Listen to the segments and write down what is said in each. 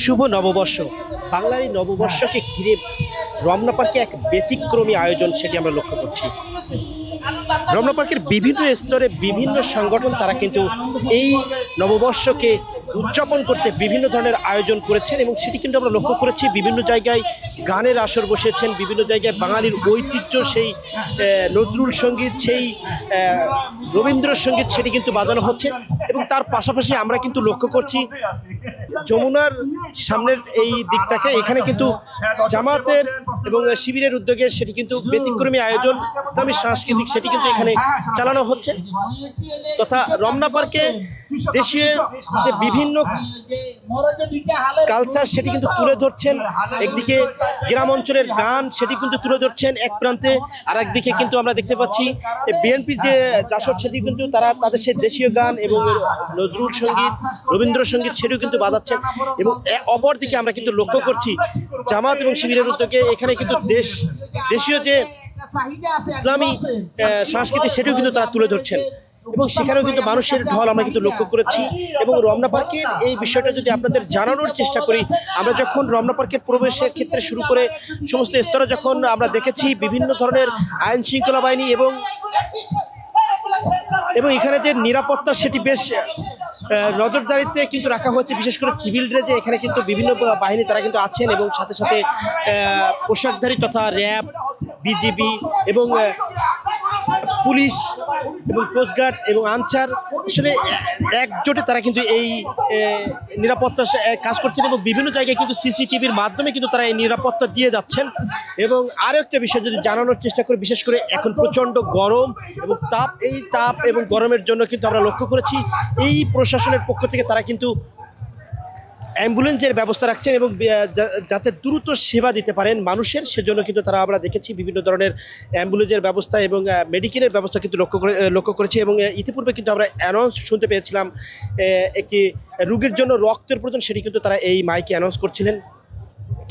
শুভ নববর্ষ। বাংলার এই নববর্ষকে ঘিরে রমনা পার্কে এক ব্যতিক্রমী আয়োজন সেটি আমরা লক্ষ্য করছি। রমনা পার্কের বিভিন্ন স্তরে বিভিন্ন সংগঠন তারা কিন্তু এই নববর্ষকে উদযাপন করতে বিভিন্ন ধরনের আয়োজন করেছেন এবং সেটি কিন্তু আমরা লক্ষ্য করেছি। বিভিন্ন জায়গায় গানের আসর বসেছেন, বিভিন্ন জায়গায় বাঙালির ঐতিহ্য সেই নজরুল সঙ্গীত, সেই রবীন্দ্রসঙ্গীত সেটি কিন্তু বাজানো হচ্ছে। এবং তার পাশাপাশি আমরা কিন্তু লক্ষ্য করছি যমুনার সামনের এই দিকটাকে, এখানে কিন্তু জামাতের এবং শিবিরের উদ্যোগে সেটি কিন্তু ব্যতিক্রমী আয়োজন, ইসলামী সাংস্কৃতিক সেটি কিন্তু এখানে চালানো হচ্ছে। তথা রমনা পার্কে দেশীয় যে বিভিন্ন কালচার সেটি কিন্তু তুলে ধরছেন। একদিকে গ্রাম অঞ্চলের গান সেটি কিন্তু তুলে ধরছেন এক প্রান্তে, আর একদিকে কিন্তু আমরা দেখতে পাচ্ছি বিএনপির যে জাসদ সেটি কিন্তু তারা তাদের সেই দেশীয় গান এবং নজরুল সঙ্গীত, রবীন্দ্রসঙ্গীত সেটিও কিন্তু বাজাচ্ছেন। এবং অপরদিকে আমরা কিন্তু লক্ষ্য করছি জামাত এবং শিবিরের উদ্যোগে এখানে কিন্তু দেশীয় যে ইসলামী সংস্কৃতি সেটিও কিন্তু তারা তুলে ধরছেন এবং সেখানেও কিন্তু মানুষের ঢল আমরা কিন্তু লক্ষ্য করেছি। এবং রমনা পার্কের এই বিষয়টা যদি আপনাদের জানানোর চেষ্টা করি, আমরা যখন রমনা পার্কের প্রবেশের ক্ষেত্রে শুরু করে সমস্ত স্তরে যখন আমরা দেখেছি বিভিন্ন ধরনের আইন শৃঙ্খলা বাহিনী এবং এখানে যে নিরাপত্তা সেটি বেশ নজরদারিতে কিন্তু রাখা হয়েছে। বিশেষ করে সিভিল ড্রেসে এখানে কিন্তু বিভিন্ন বাহিনী তারা কিন্তু আছেন এবং সাথে সাথে পোশাকধারী তথা র্যাব, বিজিবি এবং পুলিশ এবং কোস্টগার্ড এবং আনসার আসলে একজোটে তারা কিন্তু এই নিরাপত্তা কাজ করছেন এবং বিভিন্ন জায়গায় কিন্তু সিসিটিভির মাধ্যমে কিন্তু তারা এই নিরাপত্তা দিয়ে যাচ্ছেন। এবং আরও একটা বিষয় যদি জানানোর চেষ্টা করি, বিশেষ করে এখন প্রচণ্ড গরম এবং তাপ এবং গরমের জন্য কিন্তু আমরা লক্ষ্য করেছি এই প্রশাসনের পক্ষ থেকে তারা কিন্তু অ্যাম্বুলেন্সের ব্যবস্থা রাখছেন এবং যাতে দ্রুত সেবা দিতে পারেন মানুষের, সেজন্য কিন্তু তারা আমরা দেখেছি বিভিন্ন ধরনের অ্যাম্বুলেন্সের ব্যবস্থা এবং মেডিকেলের ব্যবস্থা কিন্তু লক্ষ্য করেছি। এবং ইতিপূর্বে কিন্তু আমরা অ্যানাউন্স শুনতে পেয়েছিলাম একটি রোগীর জন্য রক্তের প্রয়োজন, সেটি কিন্তু তারা এই মাইকে অ্যানাউন্স করছিলেন।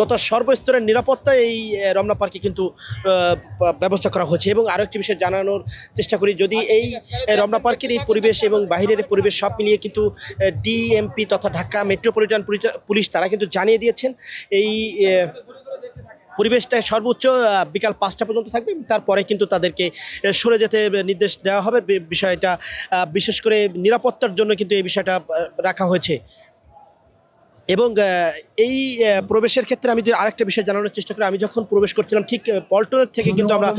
তথা সর্বস্তরের নিরাপত্তা এই রমনা পার্কে কিন্তু ব্যবস্থা করা হয়েছে। এবং আরও একটি বিষয় জানানোর চেষ্টা করি, যদি এই রমনা পার্কের এই পরিবেশ এবং বাহিরের পরিবেশ সব মিলিয়ে কিন্তু ডিএমপি তথা ঢাকা মেট্রোপলিটন পুলিশ তারা কিন্তু জানিয়ে দিয়েছেন এই পরিবেশটা সর্বোচ্চ বিকাল 5টা পর্যন্ত থাকবে, তারপরে কিন্তু তাদেরকে সরে যেতে নির্দেশ দেওয়া হবে। বিষয়টা বিশেষ করে নিরাপত্তার জন্য কিন্তু এই বিষয়টা রাখা হয়েছে। এবং এই প্রবেশের ক্ষেত্রে আমি যদি আরেকটা বিষয় জানানোর চেষ্টা করি, আমি যখন প্রবেশ করছিলাম ঠিক পল্টনের থেকে কিন্তু আমরা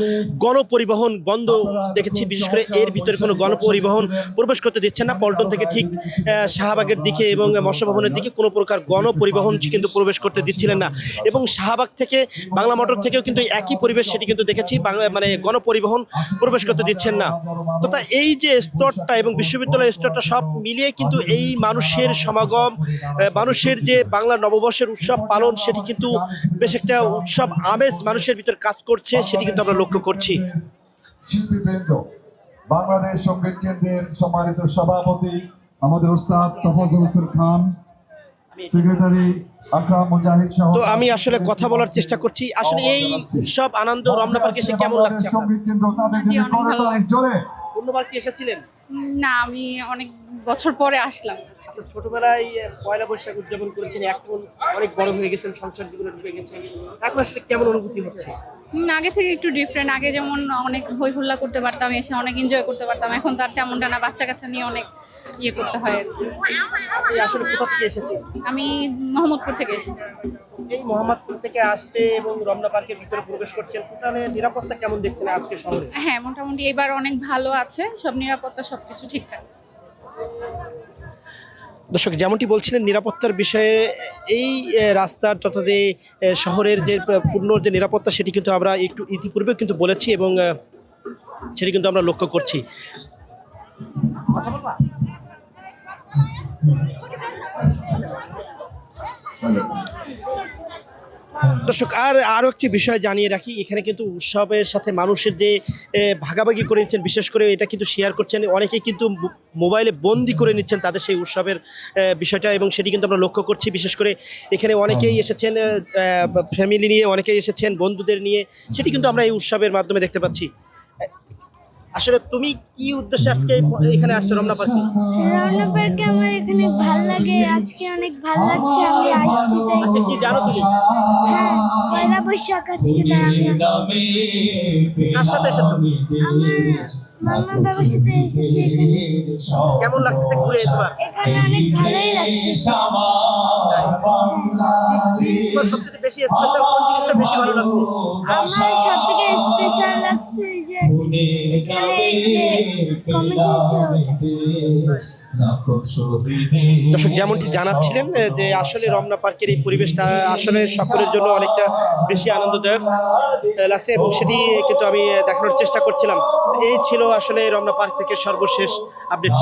গণপরিবহন বন্ধ দেখেছি। বিশেষ করে এর ভিতরে কোনো গণপরিবহন প্রবেশ করতে দিচ্ছে না। পল্টন থেকে ঠিক শাহবাগের দিকে এবং মৎস্য ভবনের দিকে কোনো প্রকার গণপরিবহন কিন্তু প্রবেশ করতে দিচ্ছিলেন না। এবং শাহবাগ থেকে বাংলা মোটর থেকেও কিন্তু একই পরিবেশ সেটি কিন্তু দেখেছি, গণপরিবহন প্রবেশ করতে দিচ্ছেন না। তথা এই যে স্তরটা এবং বিশ্ববিদ্যালয়ের স্তরটা সব মিলিয়ে কিন্তু এই মানুষের সমাগম, মানুষের যে বাংলা নববর্ষের উৎসব পালন সেটি কিন্তু বেশ একটা উৎসব আমেজ মানুষের ভিতর কাজ করছে, সেটি কিন্তু আমরা লক্ষ্য করছি। শিল্পীবৃন্দ, বাংলাদেশ সঙ্গীত কেন্দ্রের সম্মানিত সভাপতি আমাদের ওস্তাদ তফাজ্জল হোসেন খান, সেক্রেটারি আকরাম মুজাহিদ সহ, তো আমি আসলে কথা বলার চেষ্টা করছি আসলে এই উৎসব আনন্দ রমনা পার্কে এসে কেমন লাগছে? সঙ্গীত কেন্দ্র তাদের জন্য জোরে অন্যবার কি এসেছিলেন? না, আমি অনেক বছর পরে আসলাম। ছোটবেলায় পয়লা বৈশাখ উদযাপন করেছেন, এখন অনেক বড় হয়ে গেছেন, সংসার জীবনে ঢুকে গেছেন, এখন আসলে কেমন অনুভূতি হচ্ছে? আগে থেকে একটু ডিফারেন্ট। আগে যেমন অনেক হই হুল্লা করতে পারতাম, এসে অনেক এনজয় করতে পারতাম, এখন তার তেমনটা না। বাচ্চা কাচ্চা নিয়ে অনেক ইয়ে করতে হয়। আপনি আসলে কোথা থেকে এসেছেন? আমি মোহাম্মদপুর থেকে এসেছি। এই মোহাম্মদপুর থেকে আসতে এবং রমনা পার্কের ভিতরে প্রবেশ করছেন, টোটালে নিরাপত্তা কেমন দেখছেন আজকে শহরে? হ্যাঁ, মোটামুটি এবার অনেক ভালো আছে, সব নিরাপত্তা সবকিছু ঠিকঠাক। দর্শক যেমনটি বলছিলেন নিরাপত্তার বিষয়ে এই রাস্তার তথা যে শহরের যে পূর্ণ যে নিরাপত্তা সেটি কিন্তু আমরা একটু ইতিপূর্বে কিন্তু বলেছি এবং সেটি কিন্তু আমরা লক্ষ্য করছি। দর্শক আরও একটি বিষয় জানিয়ে রাখি, এখানে কিন্তু উৎসবের সাথে মানুষের যে ভাগাভাগি করে নিচ্ছেন, বিশেষ করে এটা কিন্তু শেয়ার করছেন অনেকেই, কিন্তু মোবাইলে বন্দি করে নিচ্ছেন তাদের সেই উৎসবের বিষয়টা এবং সেটি কিন্তু আমরা লক্ষ্য করছি। বিশেষ করে এখানে অনেকেই এসেছেন ফ্যামিলি নিয়ে, অনেকেই এসেছেন বন্ধুদের নিয়ে, সেটি কিন্তু আমরা এই উৎসবের মাধ্যমে দেখতে পাচ্ছি। আসলে তুমি কি উদ্দেশ্যে আজকে এখানে আসছো রমনা পার্কে? রমনা পার্কে আমার এখানে ভাল লাগে, আজকে অনেক ভাল লাগছে, আমি আসছি তাই। আজকে কি জানো তুমি? হ্যাঁ, পয়লা বৈশাখ আজকে, তাই আমি আসছি। কার সাথে এসেছো? আমার মামা বাবার সাথে এসেছি এখানে। কেমন লাগছে ঘুরে তোমার? এখানে অনেক ভালোই লাগছে। তোমার সবথেকে বেশি স্পেশাল কোন জিনিসটা বেশি ভালো লাগছে? আমার সব থেকে স্পেশাল লাগছে এই যে এখানে এই যে কমেডি হচ্ছে ওটা। দর্শক যেমনটি জানাচ্ছিলেন যে আসলে রমনা পার্কের এই পরিবেশটা আসলে সকলের জন্য অনেকটা বেশি আনন্দদায়ক লাগছে এবং সেটি কিন্তু আমি দেখানোর চেষ্টা করছিলাম। এই ছিল আসলে রমনা পার্ক থেকে সর্বশেষ আপডেট।